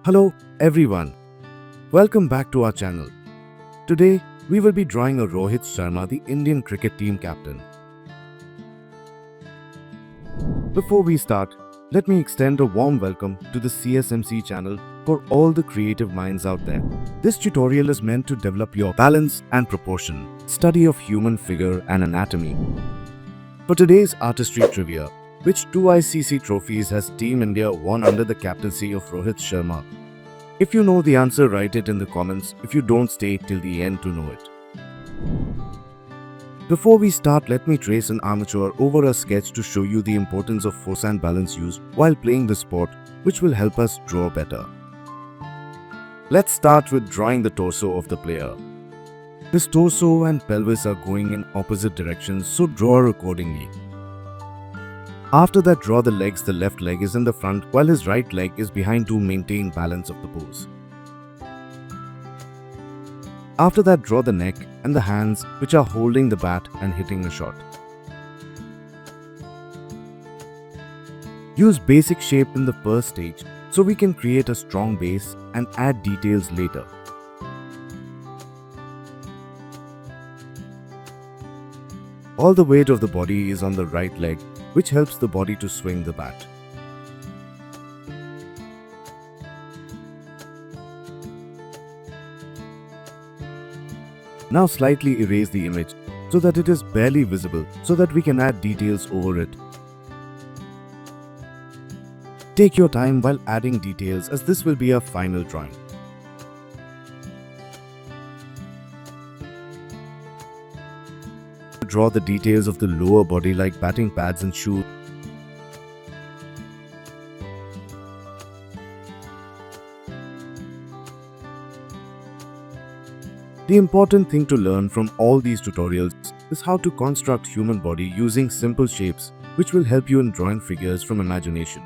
Hello everyone, welcome back to our channel. Today we will be drawing a Rohit Sharma, the Indian cricket team captain. Before we start, let me extend a warm welcome to the CSMC channel for all the creative minds out there. This tutorial is meant to develop your balance and proportion, study of human figure and anatomy. For today's artistry trivia, which two ICC trophies has Team India won under the captaincy of Rohit Sharma? If you know the answer, write it in the comments. If you don't, stay till the end to know it. Before we start, let me trace an armature over a sketch to show you the importance of force and balance used while playing the sport, which will help us draw better. Let's start with drawing the torso of the player. His torso and pelvis are going in opposite directions, so draw accordingly. After that, draw the legs. The left leg is in the front while his right leg is behind to maintain balance of the pose. After that, draw the neck and the hands which are holding the bat and hitting a shot. Use basic shape in the first stage so we can create a strong base and add details later. All the weight of the body is on the right leg, which helps the body to swing the bat. Now slightly erase the image so that it is barely visible so that we can add details over it. Take your time while adding details as this will be a final drawing. Draw the details of the lower body like batting pads and shoes. The important thing to learn from all these tutorials is how to construct human body using simple shapes, which will help you in drawing figures from imagination.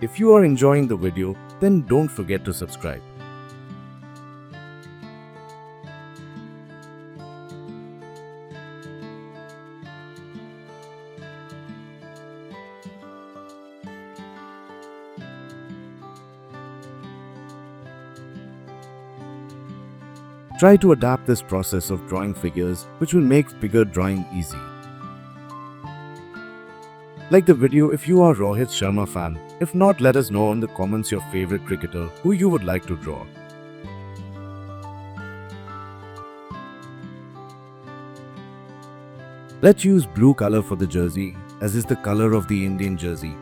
If you are enjoying the video, then don't forget to subscribe. Try to adapt this process of drawing figures, which will make figure drawing easy. Like the video if you are Rohit Sharma fan. If not, let us know in the comments your favorite cricketer who you would like to draw. Let's use blue color for the jersey, as is the color of the Indian jersey.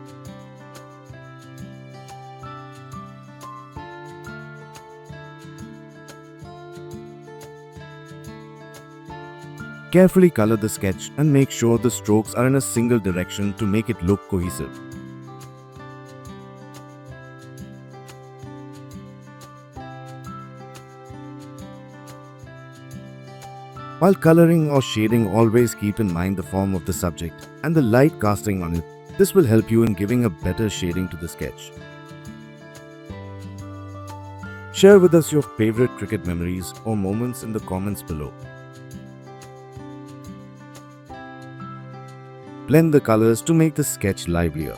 Carefully color the sketch and make sure the strokes are in a single direction to make it look cohesive. While coloring or shading, always keep in mind the form of the subject and the light casting on it. This will help you in giving a better shading to the sketch. Share with us your favorite cricket memories or moments in the comments below. Blend the colors to make the sketch livelier.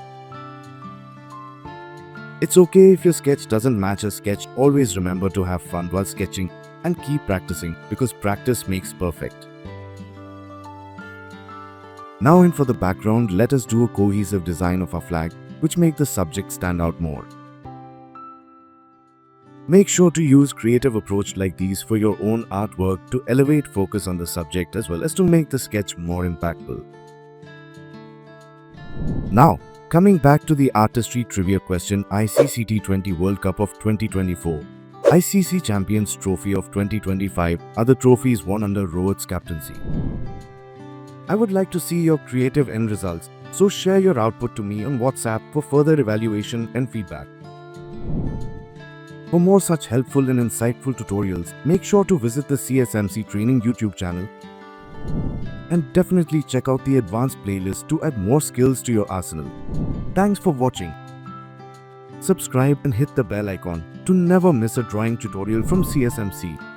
It's okay if your sketch doesn't match a sketch. Always remember to have fun while sketching and keep practicing because practice makes perfect. Now in for the background, let us do a cohesive design of our flag which make the subject stand out more. Make sure to use creative approach like these for your own artwork to elevate focus on the subject as well as to make the sketch more impactful. Now, coming back to the artistry trivia question, ICC T20 World Cup of 2024, ICC Champions Trophy of 2025 are the trophies won under Rohit's captaincy. I would like to see your creative end results, so share your output to me on WhatsApp for further evaluation and feedback. For more such helpful and insightful tutorials, make sure to visit the CSMC Training YouTube channel and definitely check out the advanced playlist to add more skills to your arsenal. Thanks for watching. subscribe and hit the bell icon to never miss a drawing tutorial from CSMC.